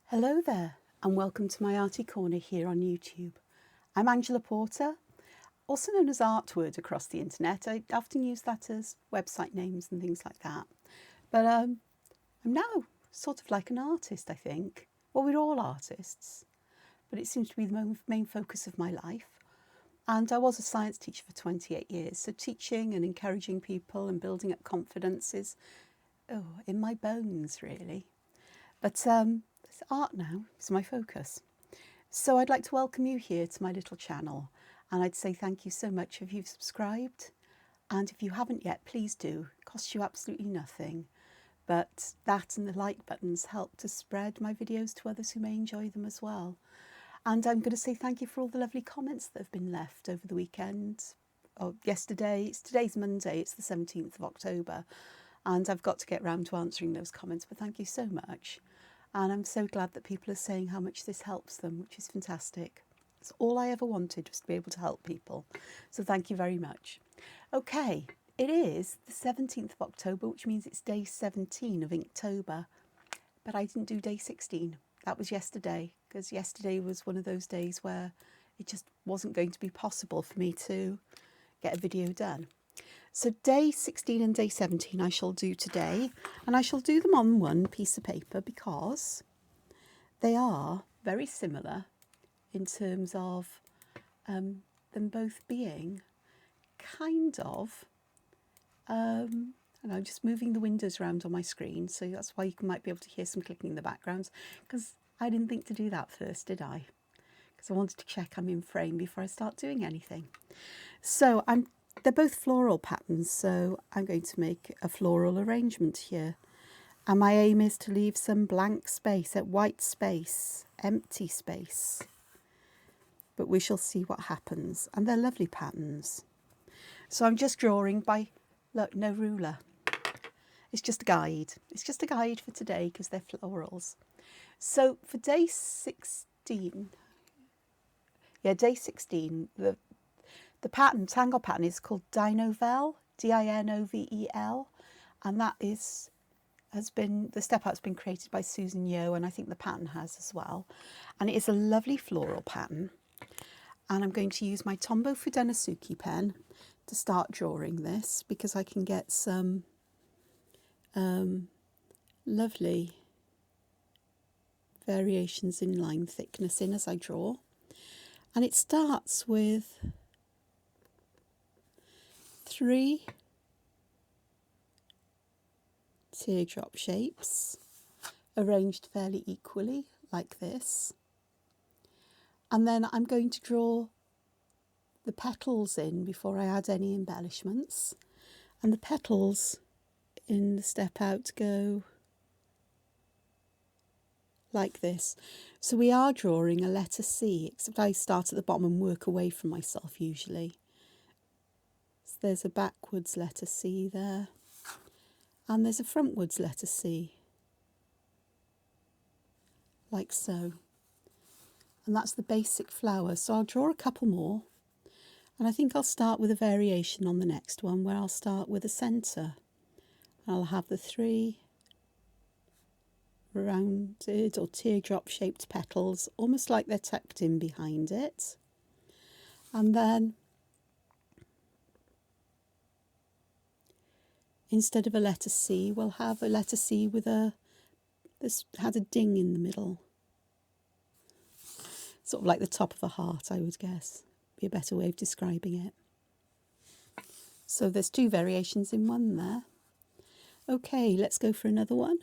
Hello there and welcome to my Arty Corner here on YouTube. I'm Angela Porter, also known as Artword across the internet. I often use that as website names and things like that. But I'm now sort of like an artist, I think. Well, we're all artists, but it seems to be the main focus of my life. And I was a science teacher for 28 years, so teaching and encouraging people and building up confidence is in my bones, really. But art now is my focus. So I'd like to welcome you here to my little channel, and I'd say thank you so much if you've subscribed, and if you haven't yet, please do. It costs you absolutely nothing, but that and the like buttons help to spread my videos to others who may enjoy them as well. And I'm going to say thank you for all the lovely comments that have been left over the weekend. Today's Monday, it's the 17th of October, and I've got to get round to answering those comments, but thank you so much. And I'm so glad that people are saying how much this helps them, which is fantastic. It's all I ever wanted, was to be able to help people. So thank you very much. Okay, it is the 17th of October, which means it's day 17 of Inktober. But I didn't do day 16. That was yesterday, because yesterday was one of those days where it just wasn't going to be possible for me to get a video done. So day 16 and day 17 I shall do today, and I shall do them on one piece of paper because they are very similar in terms of them both being kind of, and I'm just moving the windows around on my screen, so that's why you might be able to hear some clicking in the background, because I didn't think to do that first, did I? Because I wanted to check I'm in frame before I start doing anything. So they're both floral patterns, so I'm going to make a floral arrangement here. And my aim is to leave some blank space, white space, empty space. But we shall see what happens. And they're lovely patterns. So I'm just drawing by, look, no ruler. It's just a guide. It's just a guide for today because they're florals. So for day 16, day 16, the pattern, Tangle pattern, is called Dinovel, Dinovel, and that the step out's been created by Susan Yeo, and I think the pattern has as well. And it is a lovely floral pattern. And I'm going to use my Tombow Fudenasuki pen to start drawing this, because I can get some lovely variations in line thickness in as I draw. And it starts with 3 teardrop shapes arranged fairly equally like this, and then I'm going to draw the petals in before I add any embellishments, and the petals in the step out go like this. So we are drawing a letter C, except I start at the bottom and work away from myself usually. So there's a backwards letter C there, and there's a frontwards letter C, like so. And that's the basic flower. So I'll draw a couple more, and I think I'll start with a variation on the next one, where I'll start with a centre. I'll have the 3 rounded or teardrop shaped petals, almost like they're tucked in behind it. And then instead of a letter C, we'll have a letter C with this had a ding in the middle. Sort of like the top of a heart, I would guess. Be a better way of describing it. So there's 2 variations in one there. Okay, let's go for another one.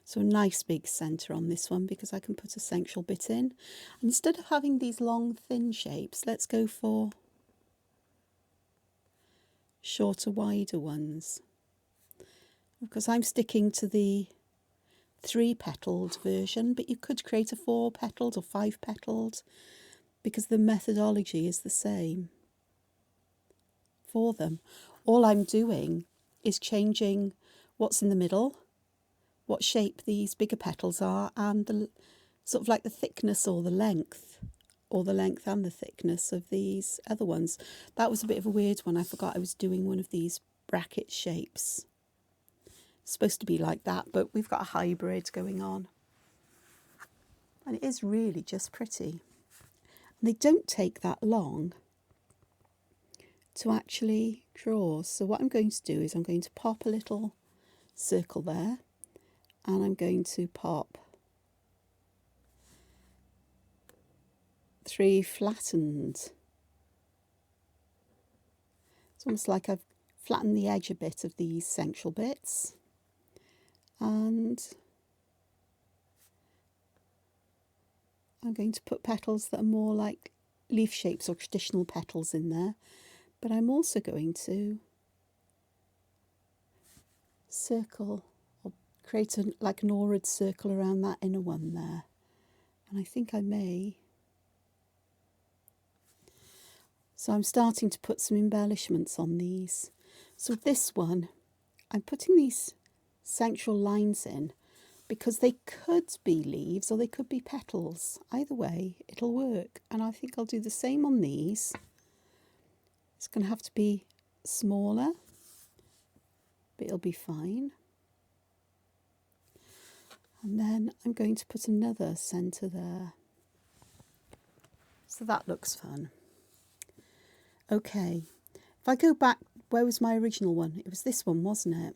So a nice big centre on this one, because I can put a central bit in. And instead of having these long thin shapes, let's go for shorter, wider ones, because I'm sticking to the 3-petaled version, but you could create a 4-petaled or 5-petaled, because the methodology is the same for them. All I'm doing is changing what's in the middle, what shape these bigger petals are, and the sort of like the thickness or the length and the thickness of these other ones. That was a bit of a weird one. I forgot I was doing one of these bracket shapes. supposed to be like that, but we've got a hybrid going on. And it is really just pretty. And they don't take that long to actually draw. So what I'm going to do is I'm going to pop a little circle there, and I'm going to pop 3 flattened. It's almost like I've flattened the edge a bit of these central bits, and I'm going to put petals that are more like leaf shapes or traditional petals in there, but I'm also going to circle or create like an aurid circle around that inner one there. And I think I may. So I'm starting to put some embellishments on these. So this one, I'm putting these central lines in because they could be leaves or they could be petals. Either way, it'll work. And I think I'll do the same on these. It's going to have to be smaller, but it'll be fine. And then I'm going to put another centre there. So that looks fun. Okay, if I go back, where was my original one? It was this one, wasn't it?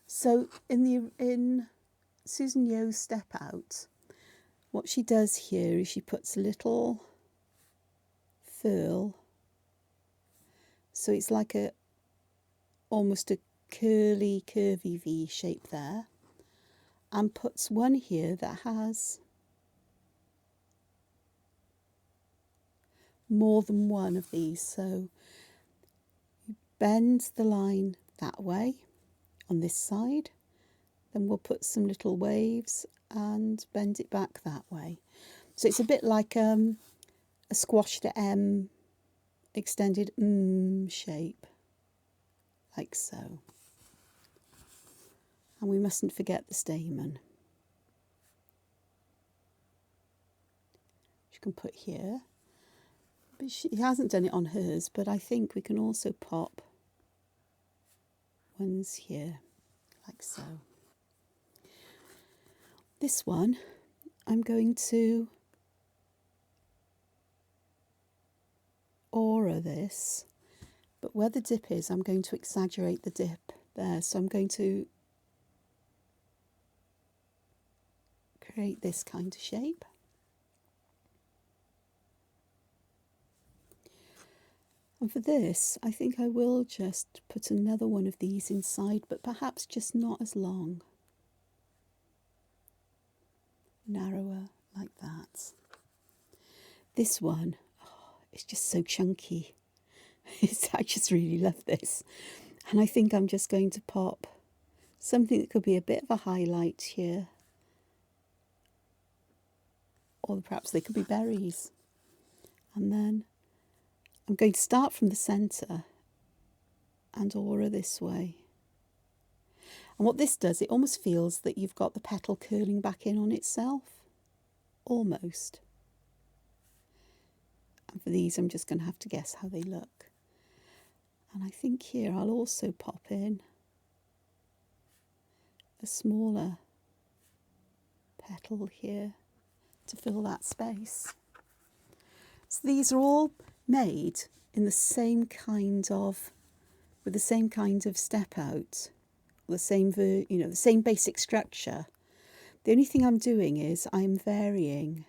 So in Susan Yeo's Step Out, what she does here is she puts a little furl, so it's like almost a curvy V shape there, and puts one here that has more than one of these. So you bend the line that way on this side, then we'll put some little waves and bend it back that way. So it's a bit like a squashed M extended shape, like so. And we mustn't forget the stamen, which you can put here. But she hasn't done it on hers, but I think we can also pop ones here, like so. This one, I'm going to aura this, but where the dip is, I'm going to exaggerate the dip there. So I'm going to create this kind of shape. And for this, I think I will just put another one of these inside, but perhaps just not as long. Narrower, like that. This one, it's just so chunky. I just really love this. And I think I'm just going to pop something that could be a bit of a highlight here. Or perhaps they could be berries. And then I'm going to start from the centre and aura this way. And what this does, it almost feels that you've got the petal curling back in on itself. Almost. And for these, I'm just going to have to guess how they look. And I think here I'll also pop in a smaller petal here to fill that space. So these are all made in the same kind of, with the same kind of step out, the same, the same basic structure. The only thing I'm doing is I'm varying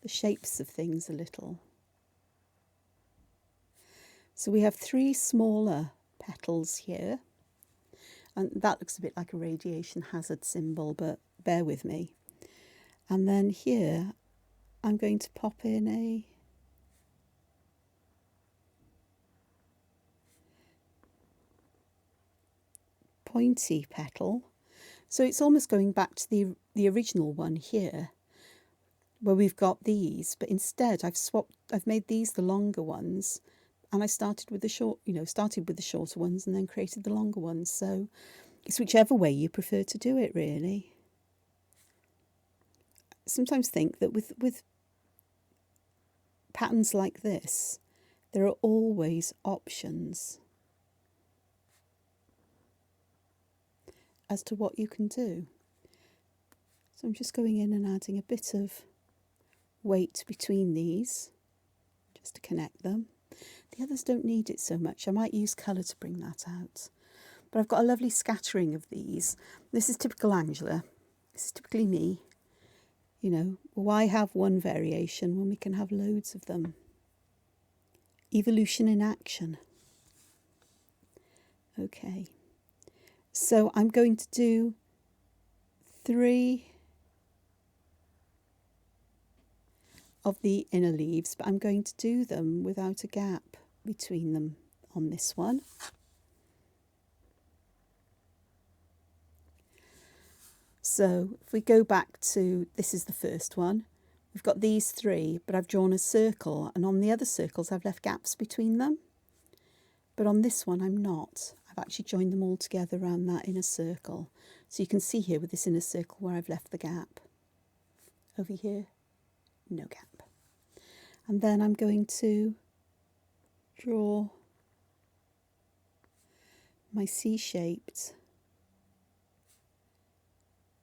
the shapes of things a little. So we have 3 smaller petals here, and that looks a bit like a radiation hazard symbol, but bear with me. And then here I'm going to pop in a pointy petal. So it's almost going back to the original one here, where we've got these, but instead I've made these the longer ones, and I started with the shorter ones and then created the longer ones. So it's whichever way you prefer to do it, really. I sometimes think that with patterns like this, there are always options. as to what you can do. So I'm just going in and adding a bit of weight between these just to connect them. The others don't need it so much. I might use colour to bring that out. But I've got a lovely scattering of these. This is typical Angela. This is typically me. You know, why have one variation when we can have loads of them? Evolution in action. Okay. So I'm going to do 3 of the inner leaves, but I'm going to do them without a gap between them on this one. So if we go back to, this is the first one, we've got these 3, but I've drawn a circle, and on the other circles I've left gaps between them. But on this one I'm not. I've actually joined them all together around that inner circle. So you can see here with this inner circle where I've left the gap. Over here, no gap. And then I'm going to draw my C-shaped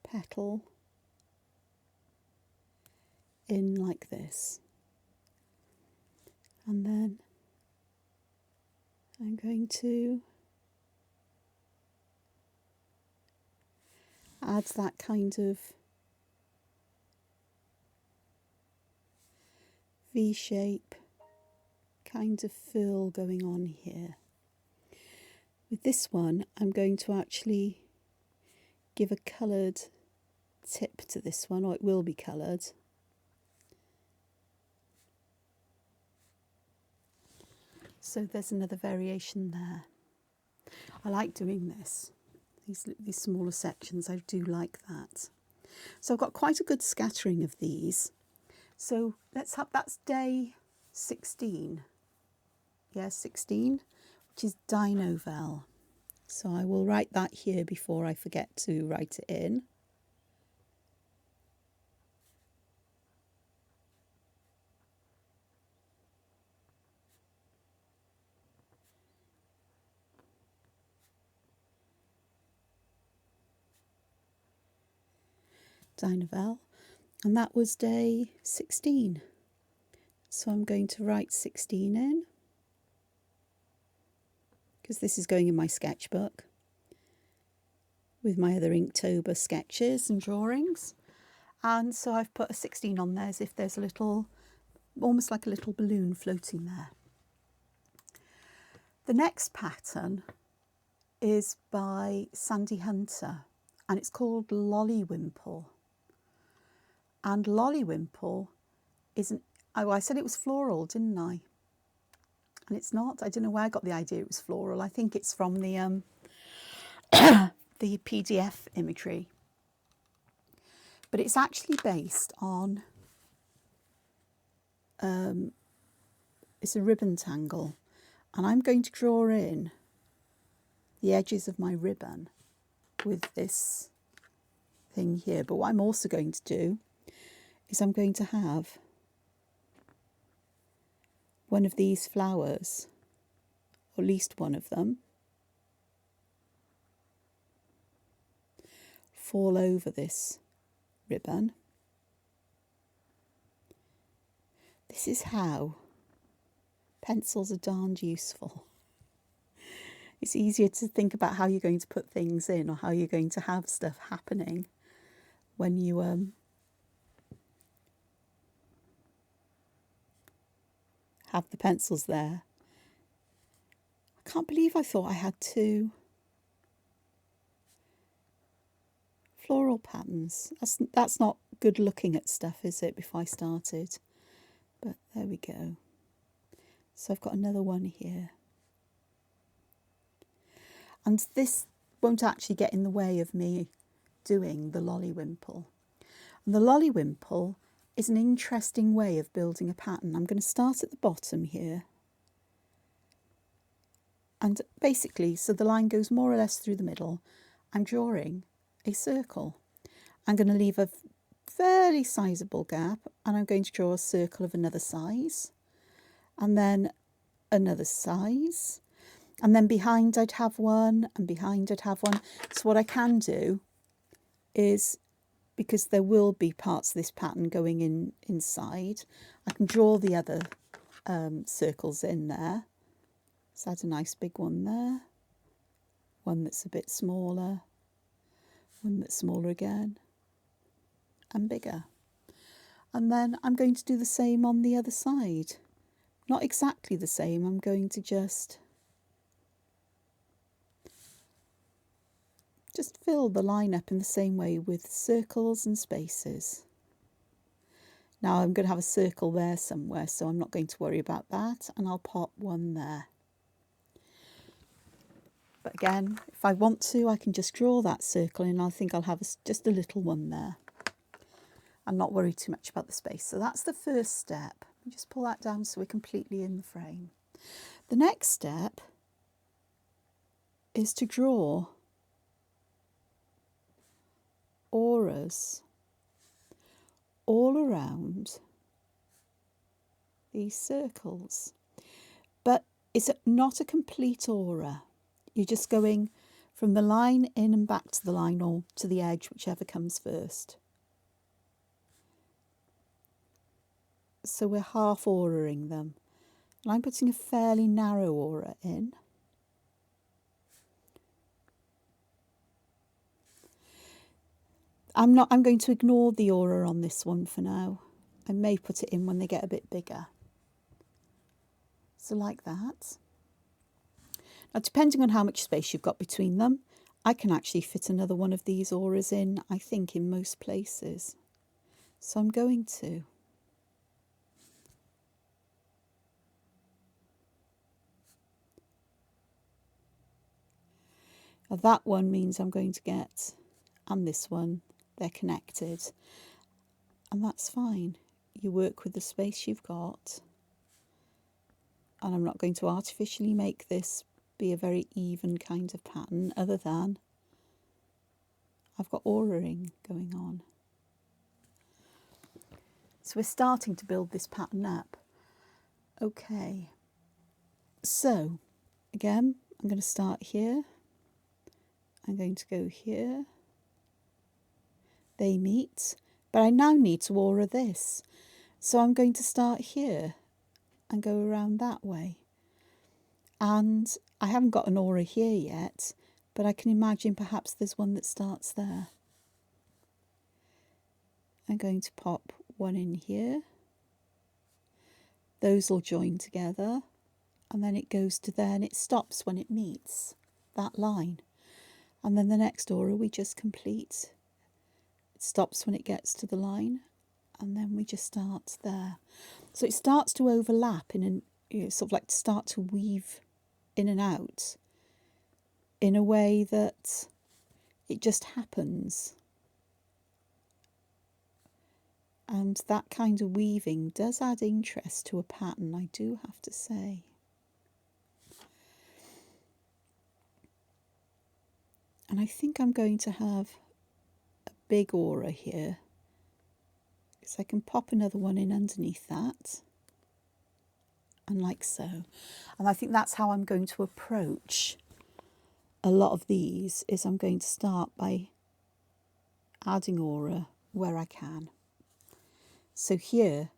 petal in like this. And then I'm going to add that kind of V-shape kind of fill going on here. With this one, I'm going to actually give a coloured tip to this one, or it will be coloured. So there's another variation there. I like doing this, these smaller sections, I do like that. So I've got quite a good scattering of these. So let's have, that's day 16. Yeah, 16, which is Dinovel. So I will write that here before I forget to write it in. Dinovel, and that was day 16. So I'm going to write 16 in, because this is going in my sketchbook with my other Inktober sketches and drawings. And so I've put a 16 on there as if there's a little, almost like a little balloon floating there. The next pattern is by Sandy Hunter, and it's called Lollywimple. And Lollywimple isn't, oh, I said it was floral, didn't I? And it's not. I don't know where I got the idea it was floral. I think it's from the the PDF imagery. But it's actually based on, it's a ribbon tangle. And I'm going to draw in the edges of my ribbon with this thing here. But what I'm also going to do is I'm going to have one of these flowers, or at least one of them, fall over this ribbon. This is how pencils are darned useful. It's easier to think about how you're going to put things in, or how you're going to have stuff happening when you have the pencils there. I can't believe I thought I had 2 floral patterns. That's not good looking at stuff, is it, before I started? But there we go. So I've got another one here. And this won't actually get in the way of me doing the Lollywimple. And the Lollywimple is an interesting way of building a pattern. I'm going to start at the bottom here. And basically, so the line goes more or less through the middle. I'm drawing a circle. I'm going to leave a fairly sizable gap, and I'm going to draw a circle of another size, and then another size. And then behind I'd have one, and behind I'd have one. So what I can do is, because there will be parts of this pattern going in inside, I can draw the other circles in there. So add a nice big one there, one that's a bit smaller, one that's smaller again, and bigger. And then I'm going to do the same on the other side. Not exactly the same, I'm going to just fill the line up in the same way with circles and spaces. Now I'm going to have a circle there somewhere, so I'm not going to worry about that, and I'll pop one there. But again, if I want to, I can just draw that circle, and I think I'll have just a little one there and not worry too much about the space. So that's the first step. Just pull that down so we're completely in the frame. The next step is to draw auras all around these circles. But it's not a complete aura. You're just going from the line in and back to the line, or to the edge, whichever comes first. So we're half auraing them. And I'm putting a fairly narrow aura in. I'm going to ignore the aura on this one for now. I may put it in when they get a bit bigger. So like that. Now, depending on how much space you've got between them, I can actually fit another one of these auras in, I think, in most places. So I'm going to. Now that one means I'm going to get, and this one, they're connected. And that's fine. You work with the space you've got. And I'm not going to artificially make this be a very even kind of pattern, other than I've got auraing going on. So we're starting to build this pattern up. Okay. So, again, I'm going to start here. I'm going to go here. They meet, but I now need to aura this. So I'm going to start here and go around that way. And I haven't got an aura here yet, but I can imagine perhaps there's one that starts there. I'm going to pop one in here. Those will join together, and then it goes to there, and it stops when it meets that line. And then the next aura we just complete. It stops when it gets to the line, and then we just start there. So it starts to overlap in sort of like start to weave in and out in a way that it just happens. And that kind of weaving does add interest to a pattern, I do have to say. And I think I'm going to have a big aura here, because I can pop another one in underneath that, and like so. And I think that's how I'm going to approach a lot of these, is I'm going to start by adding aura where I can. So here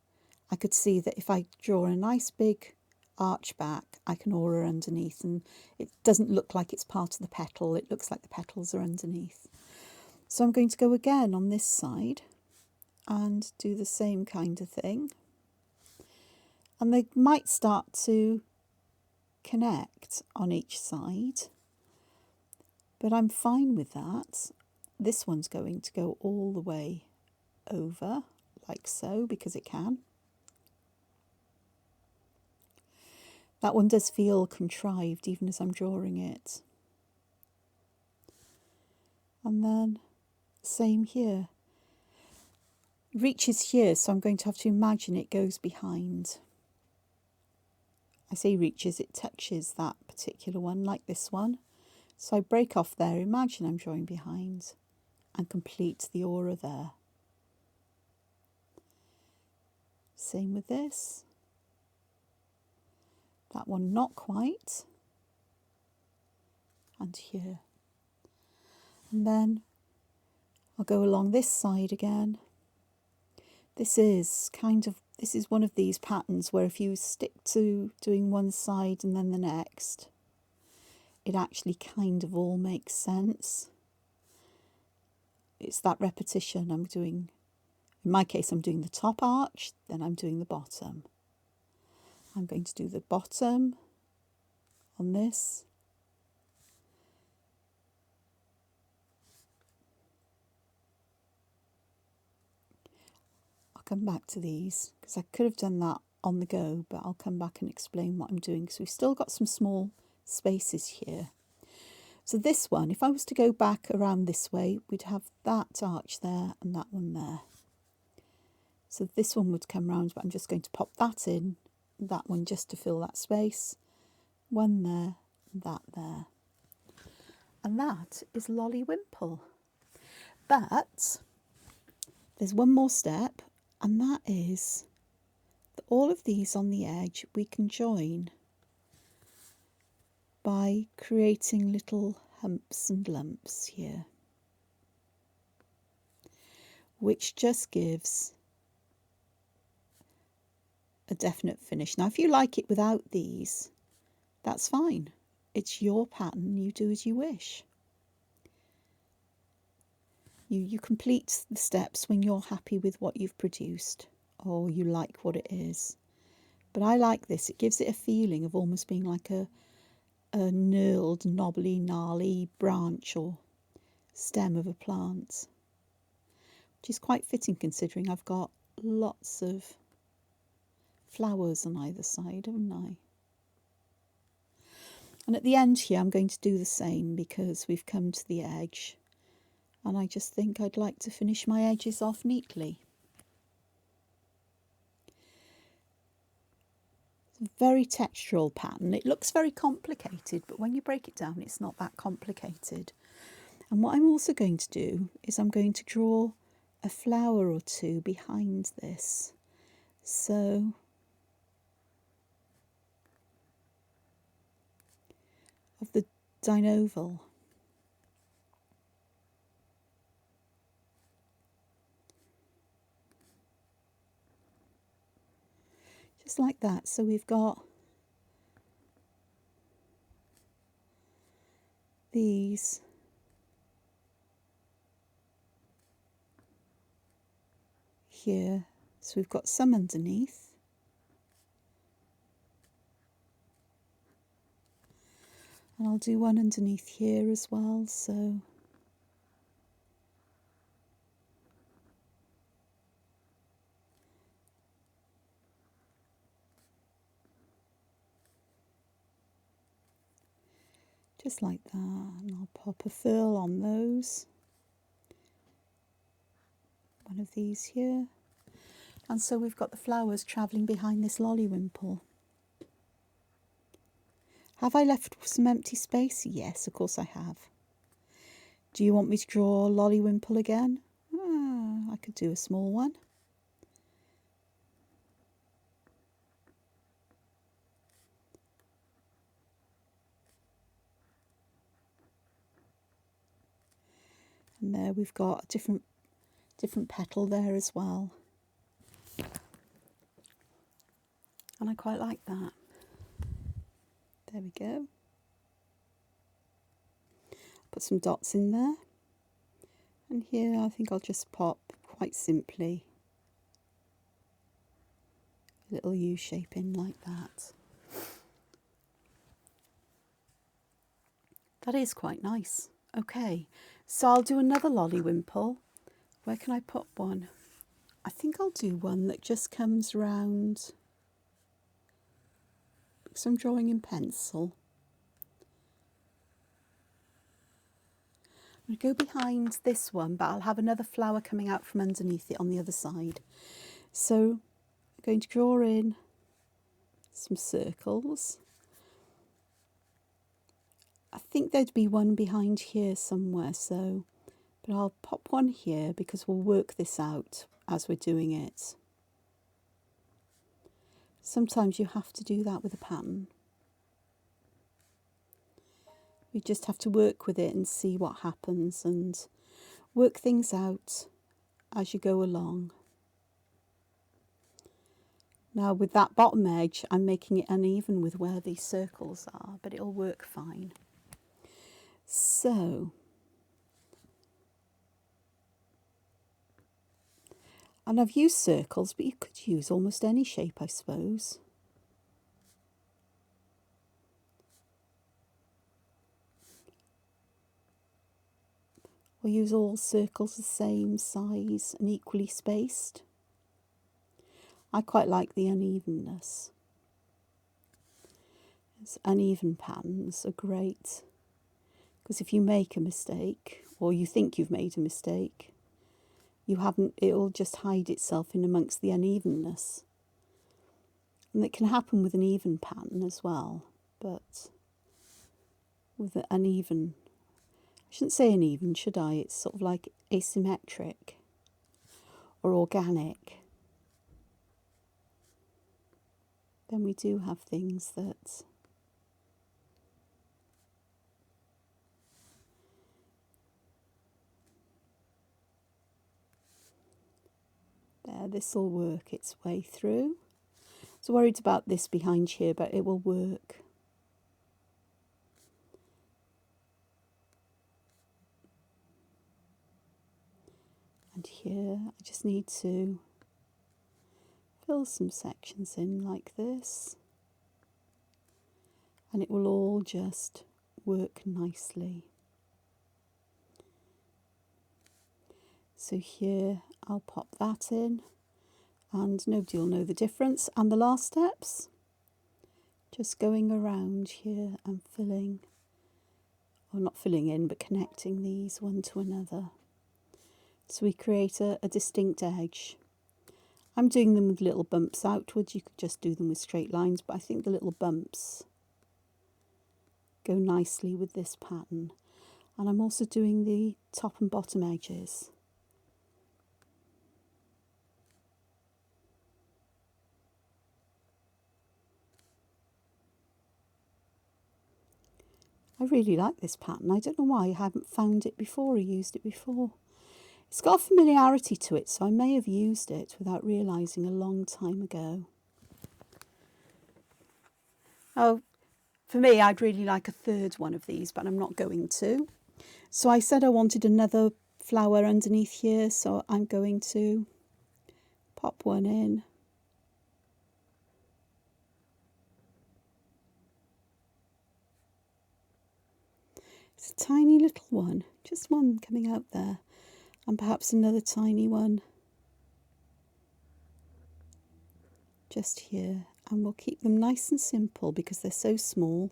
I could see that if I draw a nice big arch back, I can aura underneath, and it doesn't look like it's part of the petal, it looks like the petals are underneath. So I'm going to go again on this side and do the same kind of thing, and they might start to connect on each side, but I'm fine with that. This one's going to go all the way over like so, because it can. That one does feel contrived even as I'm drawing it. And then same here. Reaches here, so I'm going to have to imagine it goes behind. I say reaches, it touches that particular one, like this one. So I break off there, imagine I'm drawing behind, and complete the aura there. Same with this. That one not quite. and here. And then I'll go along this side again. This is one of these patterns where if you stick to doing one side and then the next, it actually kind of all makes sense. It's that repetition I'm doing. In my case, I'm doing the top arch, then I'm doing the bottom. I'm going to do the bottom on this. I'll come back to these because I could have done that on the go, but I'll come back and explain what I'm doing because we've still got some small spaces here. So this one, if I was to go back around this way, we'd have that arch there and that one there. So this one would come round, but I'm just going to pop that in, that one just to fill that space. One there, that there. And that is Lollywimple. But there's one more step, and that is that all of these on the edge we can join by creating little humps and lumps here, which just gives a definite finish. Now if you like it without these, that's fine. It's your pattern, you do as you wish. You complete the steps when you're happy with what you've produced or you like what it is. But I like this, it gives it a feeling of almost being like a knurled, knobbly, gnarly branch or stem of a plant, which is quite fitting considering I've got lots of flowers on either side, haven't I? And at the end here I'm going to do the same because we've come to the edge and I just think I'd like to finish my edges off neatly. It's a very textural pattern. It looks very complicated, but when you break it down it's not that complicated. And what I'm also going to do is I'm going to draw a flower or two behind this. So of the Dinovel. Just like that. So we've got these here. So we've got some underneath. And I'll do one underneath here as well, so just like that, and I'll pop a furl on those. One of these here. And so we've got the flowers travelling behind this Lollywimple. Have I left some empty space? Yes, of course I have. Do you want me to draw Lollywimple again? I could do a small one. And there we've got a different petal there as well. And I quite like that. There we go. Put some dots in there. And here I think I'll just pop quite simply a little U shape in like that. That is quite nice. Okay, so I'll do another Lollywimple. Where can I put one? I think I'll do one that just comes round, because I'm drawing in pencil. I'm going to go behind this one, but I'll have another flower coming out from underneath it on the other side. So I'm going to draw in some circles. I think there'd be one behind here somewhere, so, but I'll pop one here because we'll work this out as we're doing it. Sometimes you have to do that with a pattern. You just have to work with it and see what happens and work things out as you go along. Now with that bottom edge, I'm making it uneven with where these circles are, but it'll work fine. So, and I've used circles, but you could use almost any shape, I suppose. Or use all circles the same size and equally spaced. I quite like the unevenness. Uneven patterns are great, because if you make a mistake, or you think you've made a mistake, you haven't, it'll just hide itself in amongst the unevenness. And it can happen with an even pattern as well, but with an uneven, I shouldn't say uneven, should I? It's sort of like asymmetric or organic. Then we do have things that there, this will work its way through. I was worried about this behind here, but it will work. And here I just need to fill some sections in like this, and it will all just work nicely. So here I'll pop that in, and nobody will know the difference. And the last steps, just going around here and filling, or not filling in, but connecting these one to another. So we create a distinct edge. I'm doing them with little bumps outwards. You could just do them with straight lines, but I think the little bumps go nicely with this pattern. And I'm also doing the top and bottom edges. I really like this pattern. I don't know why I haven't found it before or used it before. It's got a familiarity to it, so I may have used it without realising a long time ago. Oh, for me, I'd really like a third one of these, but I'm not going to. So I said I wanted another flower underneath here, so I'm going to pop one in. It's a tiny little one, just one coming out there, and perhaps another tiny one just here, and we'll keep them nice and simple because they're so small.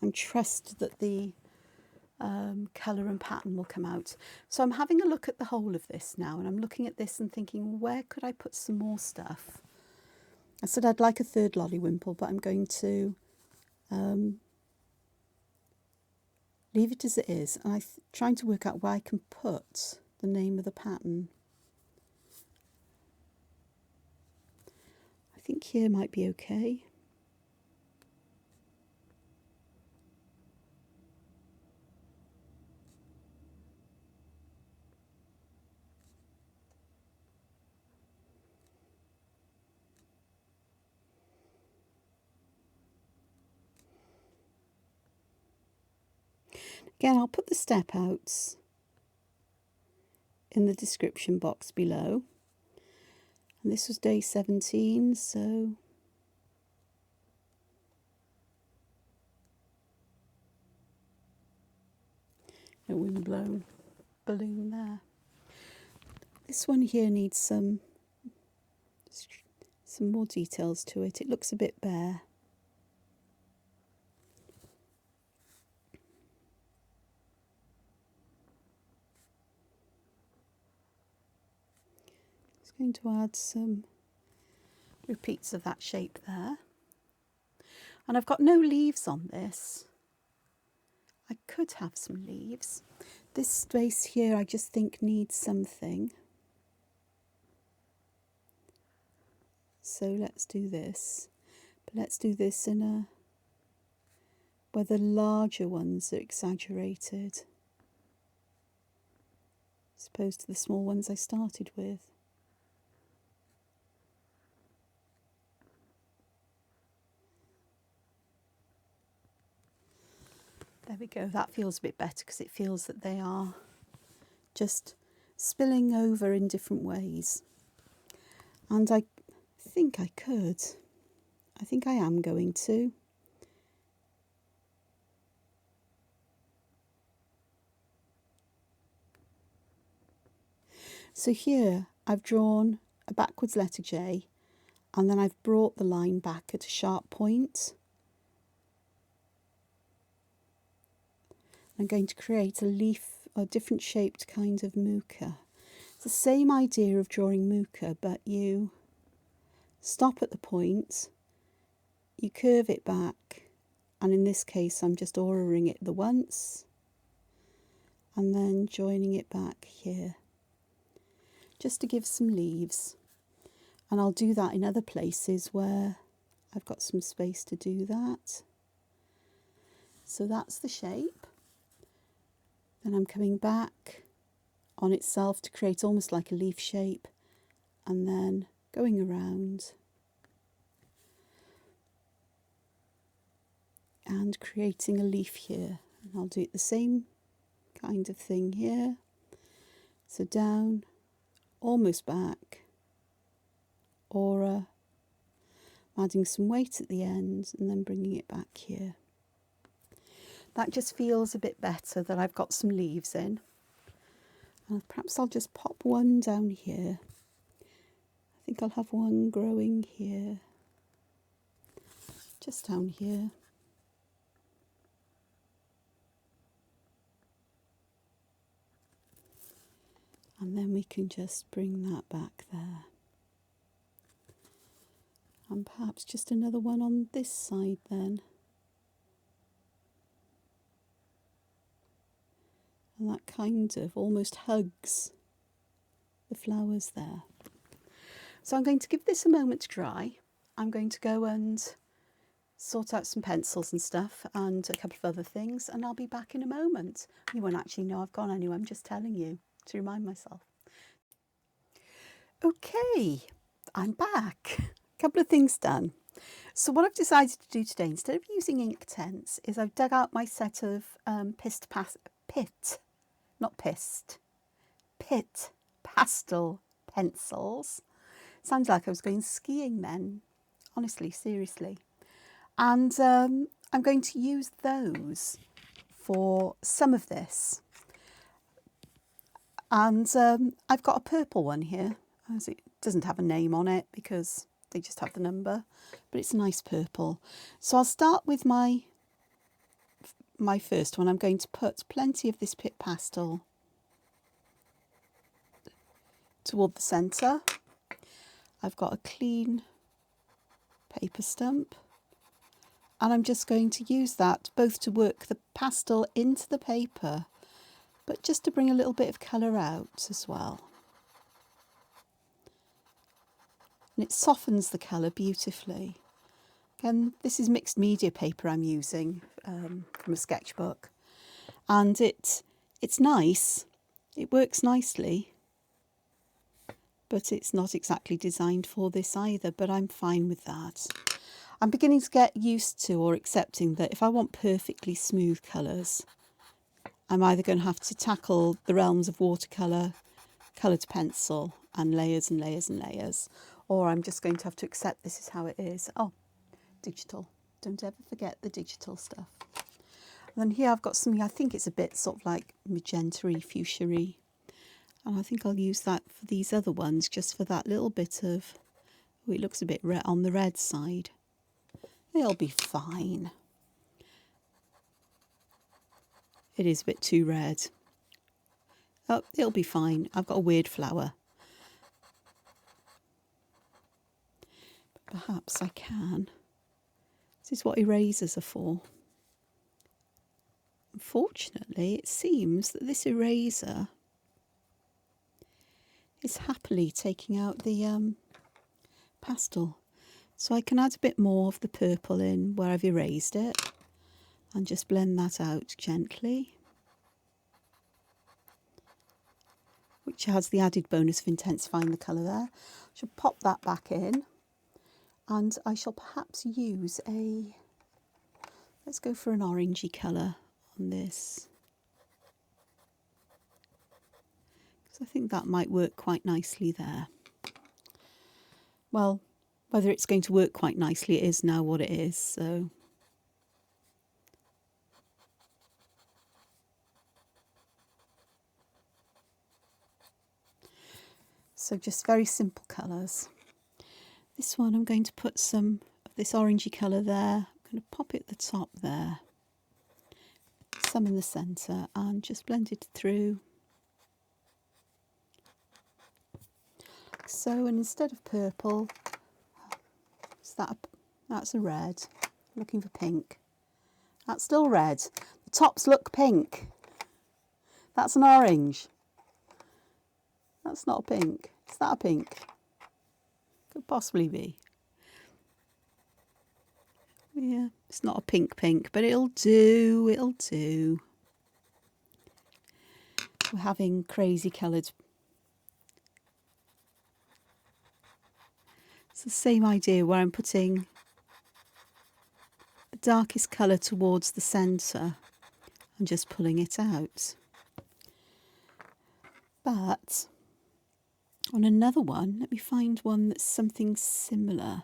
And trust that the colour and pattern will come out. So I'm having a look at the whole of this now, and I'm looking at this and thinking, where could I put some more stuff? I said I'd like a third Lollywimple, but I'm going to leave it as it is, and I'm trying to work out where I can put the name of the pattern. I think here might be okay. Again, I'll put the step outs in the description box below. And this was day 17, so a windblown balloon there. This one here needs some more details to it. It looks a bit bare. Going to add some repeats of that shape there, and I've got no leaves on this. I could have some leaves. This space here I just think needs something, so let's do this, but let's do this in a where the larger ones are exaggerated, as opposed to the small ones I started with. There we go, that feels a bit better because it feels that they are just spilling over in different ways. And I think I am going to. So here I've drawn a backwards letter J, and then I've brought the line back at a sharp point. I'm going to create a leaf, a different shaped kind of muka. It's the same idea of drawing muka, but you stop at the point, you curve it back, and in this case I'm just auraing it the once and then joining it back here, just to give some leaves. And I'll do that in other places where I've got some space to do that. So that's the shape. Then I'm coming back on itself to create almost like a leaf shape, and then going around and creating a leaf here. And I'll do it the same kind of thing here. So down, almost back, aura, adding some weight at the end and then bringing it back here. That just feels a bit better that I've got some leaves in. And perhaps I'll just pop one down here. I think I'll have one growing here, just down here. And then we can just bring that back there. And perhaps just another one on this side then. And that kind of almost hugs the flowers there. So I'm going to give this a moment to dry. I'm going to go and sort out some pencils and stuff and a couple of other things, and I'll be back in a moment. You won't actually know I've gone anywhere, I'm just telling you to remind myself. Okay, I'm back. A couple of things done. So what I've decided to do today, instead of using Inktense, is I've dug out my set of Pitt pastel pencils. Sounds like I was going skiing then, honestly, seriously. And I'm going to use those for some of this. And I've got a purple one here. It doesn't have a name on it because they just have the number, but it's a nice purple. So I'll start with my first one. I'm going to put plenty of this Pitt pastel toward the centre. I've got a clean paper stump, and I'm just going to use that both to work the pastel into the paper, but just to bring a little bit of colour out as well. And it softens the colour beautifully. Again, this is mixed media paper I'm using from a sketchbook, and it's nice, it works nicely, but it's not exactly designed for this either, but I'm fine with that. I'm beginning to get used to or accepting that if I want perfectly smooth colours, I'm either going to have to tackle the realms of watercolour, coloured pencil, and layers and layers and layers, or I'm just going to have to accept this is how it is. Oh, digital. Don't ever forget the digital stuff. And then here I've got something, I think it's a bit sort of like magenta-y, fuchsia-y. And I think I'll use that for these other ones, just for that little bit of, oh, it looks a bit red on the red side. It'll be fine. It is a bit too red. Oh, it'll be fine. I've got a weird flower. But perhaps I can. This is what erasers are for. Unfortunately, it seems that this eraser is happily taking out the pastel. So I can add a bit more of the purple in where I've erased it. and just blend that out gently, which has the added bonus of intensifying the colour there. I shall pop that back in, and I shall perhaps use let's go for an orangey colour on this, because I think that might work quite nicely there. Well, whether it's going to work quite nicely, it is now what it is, so. So just very simple colours. This one I'm going to put some of this orangey colour there. I'm going to pop it at the top there. Some in the centre and just blend it through. So, and instead of purple, that's a red. Looking for pink. That's still red. The tops look pink. That's an orange. That's not a pink. Is that a pink? Could possibly be. Yeah, it's not a pink, but it'll do, it'll do. We're having crazy coloured. It's the same idea where I'm putting the darkest colour towards the centre and just pulling it out. But on another one, let me find one that's something similar.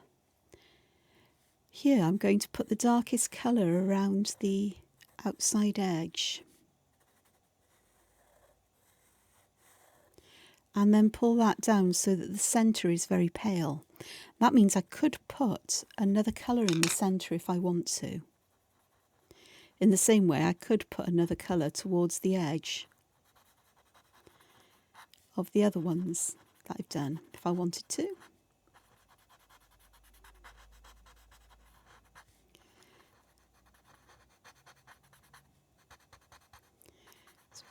Here I'm going to put the darkest colour around the outside edge. And then pull that down so that the centre is very pale. That means I could put another colour in the centre if I want to. In the same way, I could put another colour towards the edge of the other ones that I've done, if I wanted to.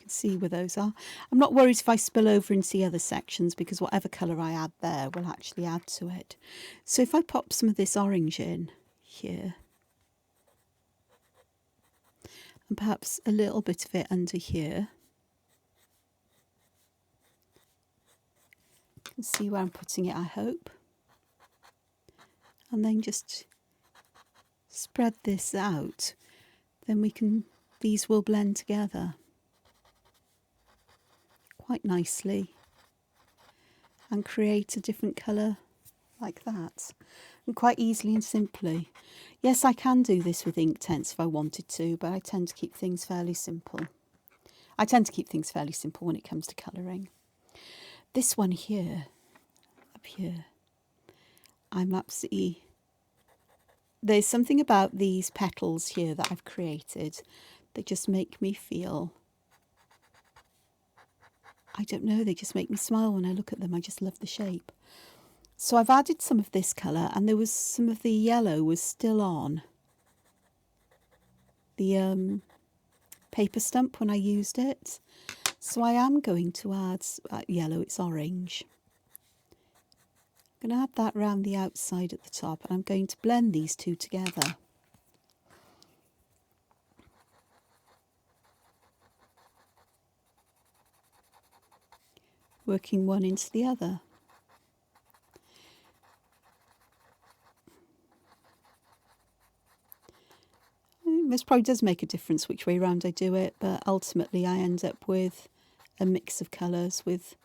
See where those are. I'm not worried if I spill over into the other sections, because whatever colour I add there will actually add to it. So if I pop some of this orange in here, and perhaps a little bit of it under here, you can see where I'm putting it, I hope. And then just spread this out, then these will blend together quite nicely and create a different colour like that, and quite easily and simply. Yes, I can do this with Inktense if I wanted to, but I tend to keep things fairly simple. When it comes to colouring. This one here, up here, there's something about these petals here that I've created that just make me feel, I don't know, they just make me smile when I look at them. I just love the shape. So I've added some of this colour, and there was some of the yellow was still on the paper stump when I used it. So I am going to add yellow, it's orange. I'm going to add that round the outside at the top, and I'm going to blend these two together. Working one into the other. This probably does make a difference which way round I do it, but ultimately I end up with a mix of colours with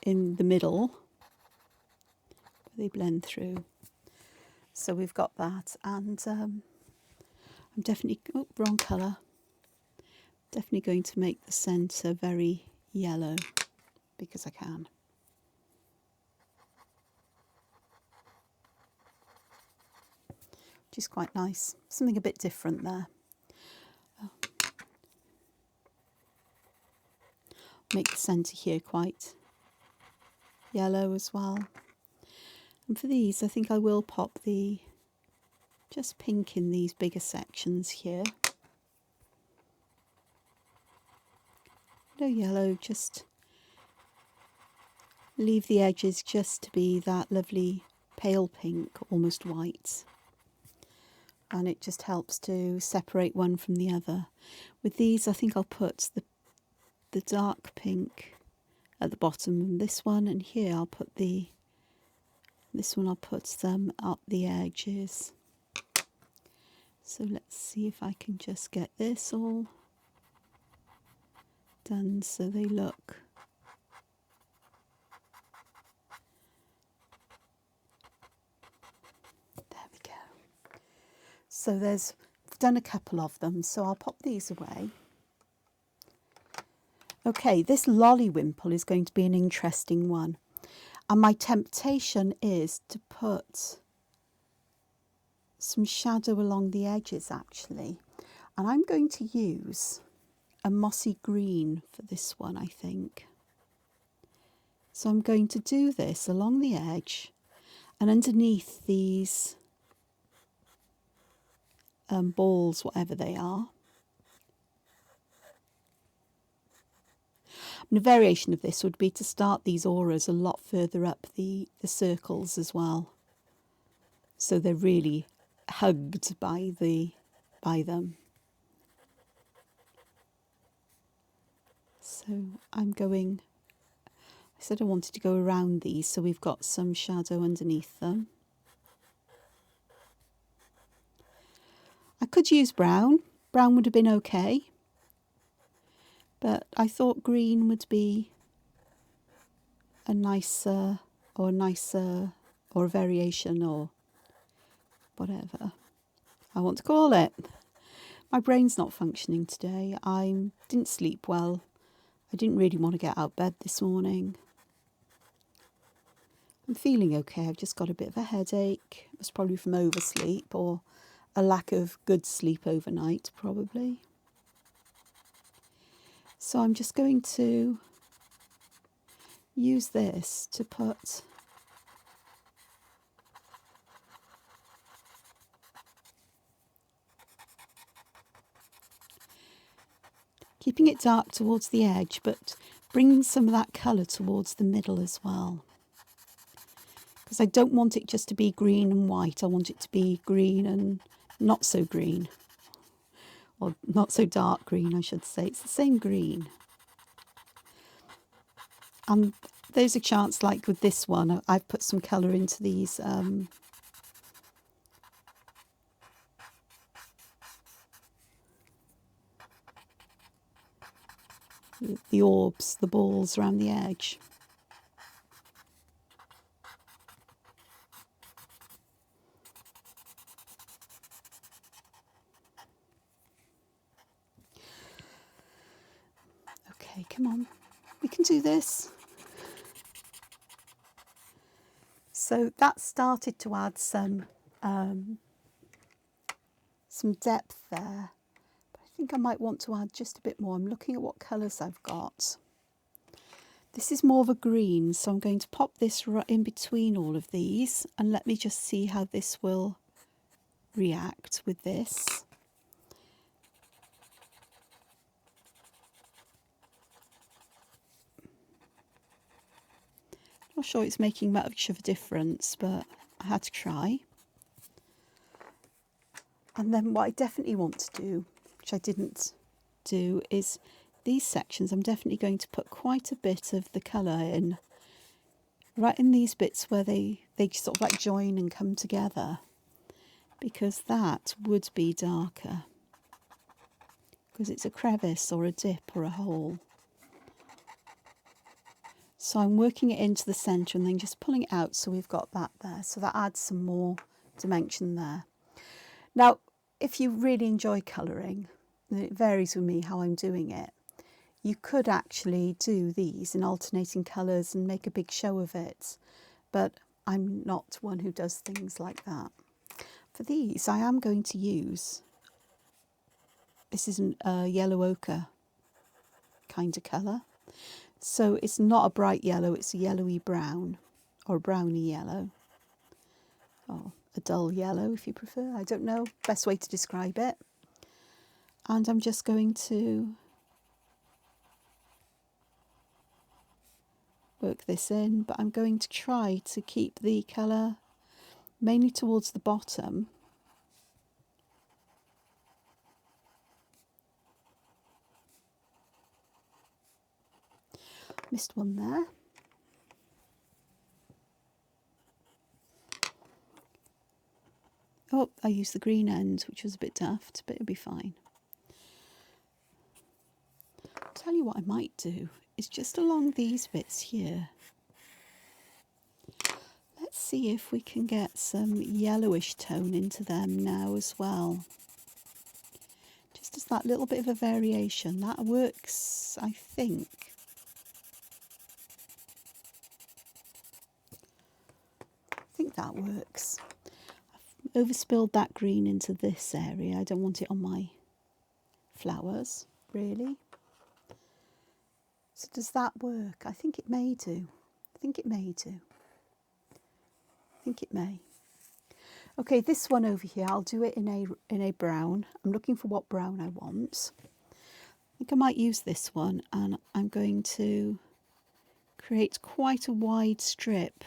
in the middle. They blend through. So we've got that, and I'm definitely, wrong colour. Definitely going to make the centre very yellow, because I can. Which is quite nice. Something a bit different there. Make the centre here quite yellow as well. And for these, I think I will pop just pink in these bigger sections here. No yellow, just leave the edges just to be that lovely pale pink, almost white. and it just helps to separate one from the other. With these, I think I'll put the dark pink at the bottom of this one, and here I'll put this one I'll put them up the edges. So let's see if I can just get this all done so they look there we go. So I've done a couple of them, so I'll pop these away. Okay, this Lollywimple is going to be an interesting one, and my temptation is to put some shadow along the edges actually, and I'm going to use a mossy green for this one, I think. So I'm going to do this along the edge and underneath these balls, whatever they are. And a variation of this would be to start these auras a lot further up the circles as well, so they're really hugged by them. So I said I wanted to go around these so we've got some shadow underneath them. I could use brown. Brown would have been okay, but I thought green would be a nicer or a variation or whatever I want to call it. My brain's not functioning today. I didn't sleep well. I didn't really want to get out of bed this morning. I'm feeling okay. I've just got a bit of a headache. It was probably from oversleep or a lack of good sleep overnight, probably. So I'm just going to use this to put keeping it dark towards the edge, but bringing some of that colour towards the middle as well. Because I don't want it just to be green and white. I want it to be green and not so green. Or not so dark green, I should say. It's the same green. And there's a chance, like with this one, I've put some colour into these the orbs, the balls around the edge. Okay, come on, we can do this. So that started to add some depth there. But I think I might want to add just a bit more. I'm looking at what colours I've got. This is more of a green, so I'm going to pop this right in between all of these and let me just see how this will react with this. Not sure it's making much of a difference, but I had to try. And then what I definitely want to do, which I didn't do, is these sections I'm definitely going to put quite a bit of the colour in, right in these bits where they sort of like join and come together, because that would be darker, because it's a crevice or a dip or a hole. So I'm working it into the centre and then just pulling it out so we've got that there. So that adds some more dimension there. Now, if you really enjoy colouring, and it varies with me how I'm doing it, you could actually do these in alternating colours and make a big show of it. But I'm not one who does things like that. For these, I am going to use, this is a yellow ochre kind of colour. So it's not a bright yellow, it's a yellowy brown, or a browny yellow, or a dull yellow if you prefer. I don't know, best way to describe it. And I'm just going to work this in, but I'm going to try to keep the colour mainly towards the bottom Missed one there. Oh, I used the green end, which was a bit daft, but it'll be fine. I'll tell you what I might do is just along these bits here. Let's see if we can get some yellowish tone into them now as well. Just as that little bit of a variation. That works, I think. I think that works. I've overspilled that green into this area. I don't want it on my flowers, really. So does that work? I think it may do. I think it may do. I think it may. Okay, this one over here, I'll do it in a brown. I'm looking for what brown I want. I think I might use this one, and I'm going to create quite a wide strip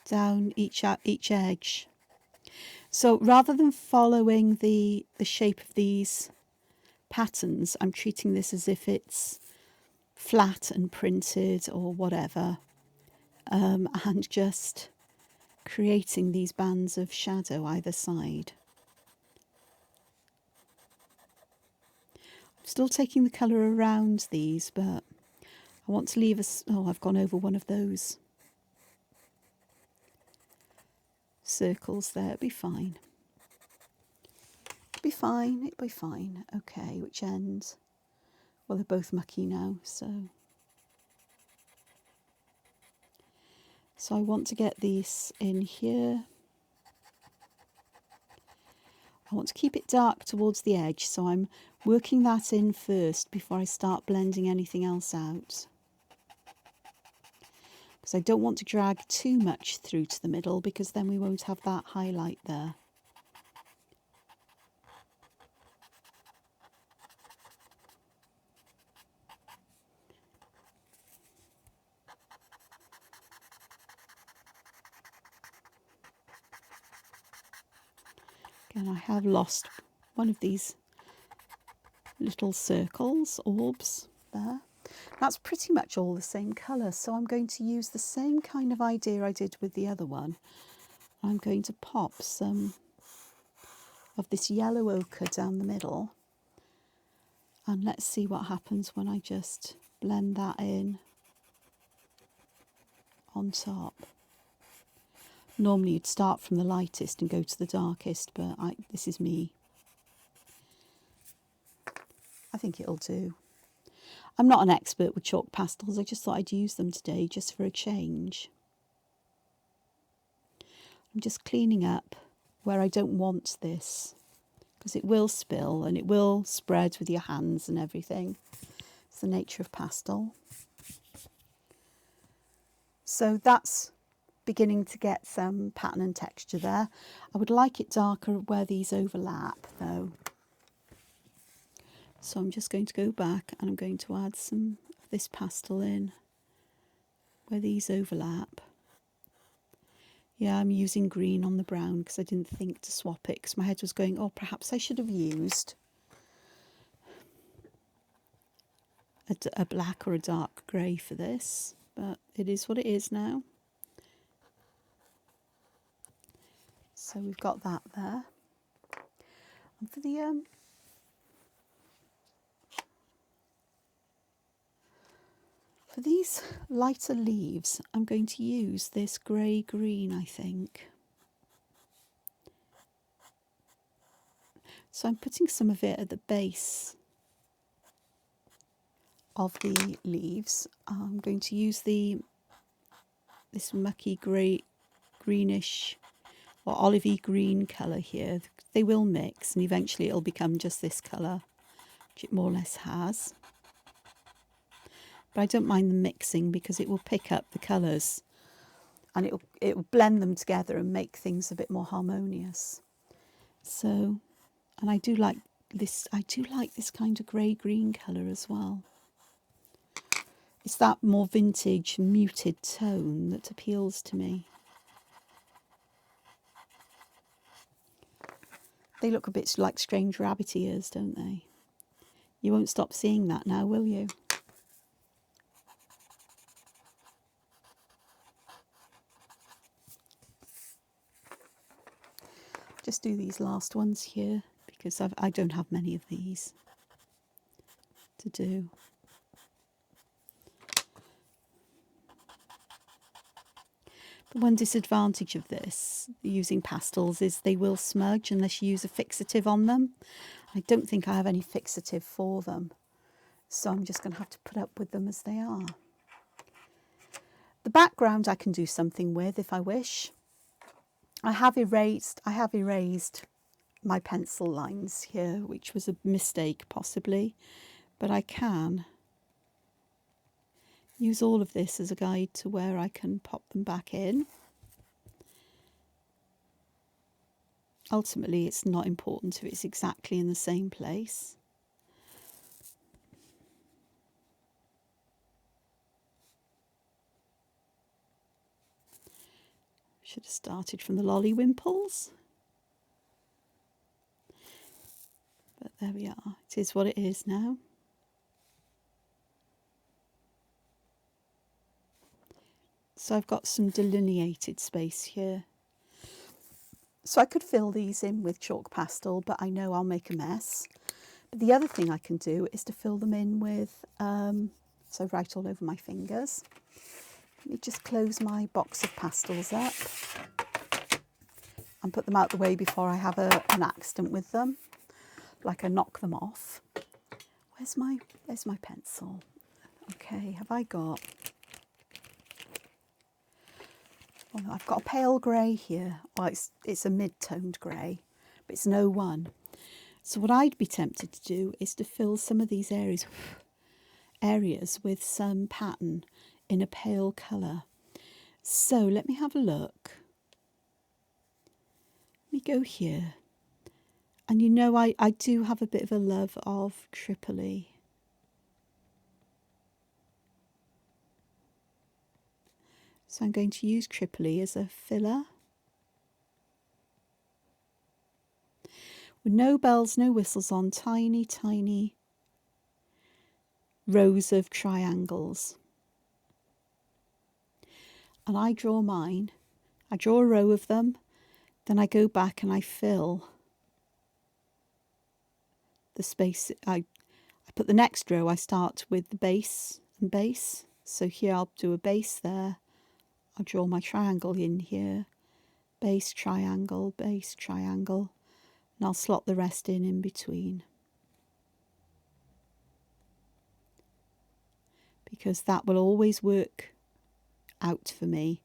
down each edge. So rather than following the shape of these patterns, I'm treating this as if it's flat and printed or whatever, and just creating these bands of shadow either side. I'm still taking the colour around these, but I want to leave oh, I've gone over one of those circles there. It'll be fine. It'll be fine. It'll be fine. Okay, which end? Well, they're both mucky now, so I want to get these in here. I want to keep it dark towards the edge, so I'm working that in first before I start blending anything else out. Because I don't want to drag too much through to the middle, because then we won't have that highlight there. Again, I have lost one of these little circles, orbs there. That's pretty much all the same colour, so I'm going to use the same kind of idea I did with the other one. I'm going to pop some of this yellow ochre down the middle, and let's see what happens when I just blend that in on top. Normally you'd start from the lightest and go to the darkest, but this is me. I think it'll do. I'm not an expert with chalk pastels, I just thought I'd use them today just for a change. I'm just cleaning up where I don't want this, because it will spill and it will spread with your hands and everything. It's the nature of pastel. So that's beginning to get some pattern and texture there. I would like it darker where these overlap though. So I'm just going to go back and I'm going to add some of this pastel in where these overlap. Yeah, I'm using green on the brown because I didn't think to swap it, because my head was going, oh, perhaps I should have used a black or a dark grey for this, but it is what it is now. So we've got that there. And for the for these lighter leaves, I'm going to use this grey-green, I think. So I'm putting some of it at the base of the leaves. I'm going to use this mucky greenish or olivey green colour here. They will mix and eventually it'll become just this colour, which it more or less has. But I don't mind the mixing because it will pick up the colours and it will blend them together and make things a bit more harmonious. So, and I do like this kind of grey-green colour as well. It's that more vintage, muted tone that appeals to me. They look a bit like strange rabbit ears, don't they? You won't stop seeing that now, will you? Just do these last ones here because I don't have many of these to do. The one disadvantage of this, using pastels, is they will smudge unless you use a fixative on them. I don't think I have any fixative for them, so I'm just going to have to put up with them as they are. The background I can do something with if I wish. I have erased my pencil lines here, which was a mistake possibly, but I can use all of this as a guide to where I can pop them back in. Ultimately, it's not important if it's exactly in the same place. Should have started from the Lollywimples. But there we are. It is what it is now. So I've got some delineated space here. So I could fill these in with chalk pastel, but I know I'll make a mess. But the other thing I can do is to fill them in with, so right all over my fingers. Let me just close my box of pastels up and put them out the way before I have an accident with them, like I knock them off. There's my pencil. Okay, have I got... Oh, I've got a pale grey here. Well, it's a mid-toned grey, but it's no one. So what I'd be tempted to do is to fill some of these areas with some pattern in a pale colour. So let me have a look. Let me go here. And you know, I do have a bit of a love of Tripoli. So I'm going to use Tripoli as a filler. With no bells, no whistles on, tiny, tiny rows of triangles. And I draw mine. I draw a row of them. Then I go back and I fill the space. I put the next row, I start with the base and base. So here I'll do a base there. I'll draw my triangle in here. Base, triangle, and I'll slot the rest in between. Because that will always work out for me.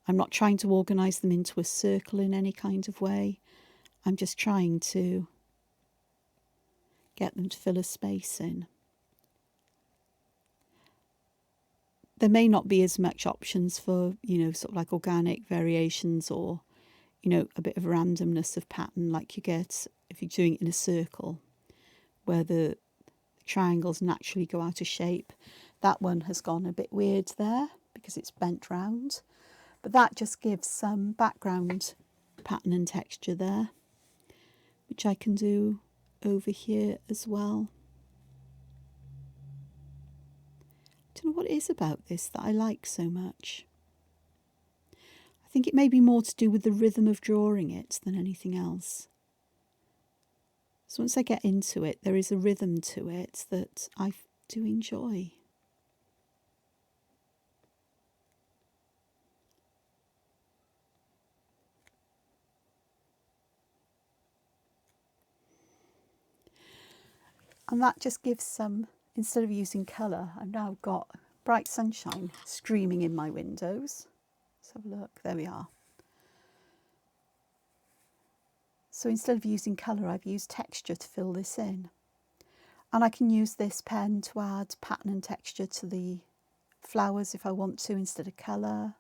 I'm not trying to organise them into a circle in any kind of way. I'm just trying to get them to fill a space in. There may not be as much options for, you know, sort of like organic variations or, you know, a bit of randomness of pattern like you get if you're doing it in a circle where the triangles naturally go out of shape. That one has gone a bit weird there because it's bent round, but that just gives some background pattern and texture there, which I can do over here as well. I don't know what it is about this that I like so much. I think it may be more to do with the rhythm of drawing it than anything else. So once I get into it, there is a rhythm to it that I do enjoy. And that just gives some, instead of using colour, I've now got bright sunshine streaming in my windows. Let's have a look, there we are. So instead of using colour, I've used texture to fill this in. And I can use this pen to add pattern and texture to the flowers if I want to instead of colour.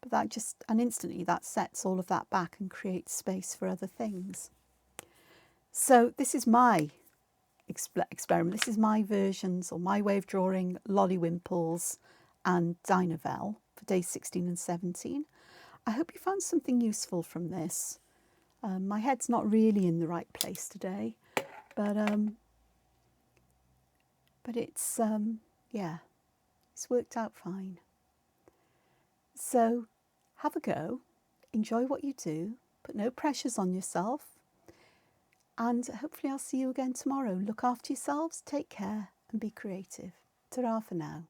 But that just, and instantly that sets all of that back and creates space for other things. So this is my experiment. This is my versions or my way of drawing Lollywimples and Dinovel for days 16 and 17. I hope you found something useful from this. My head's not really in the right place today, but but it's, yeah, it's worked out fine. So have a go, enjoy what you do, put no pressures on yourself, and hopefully I'll see you again tomorrow. Look after yourselves, take care, and be creative. Ta-ra for now.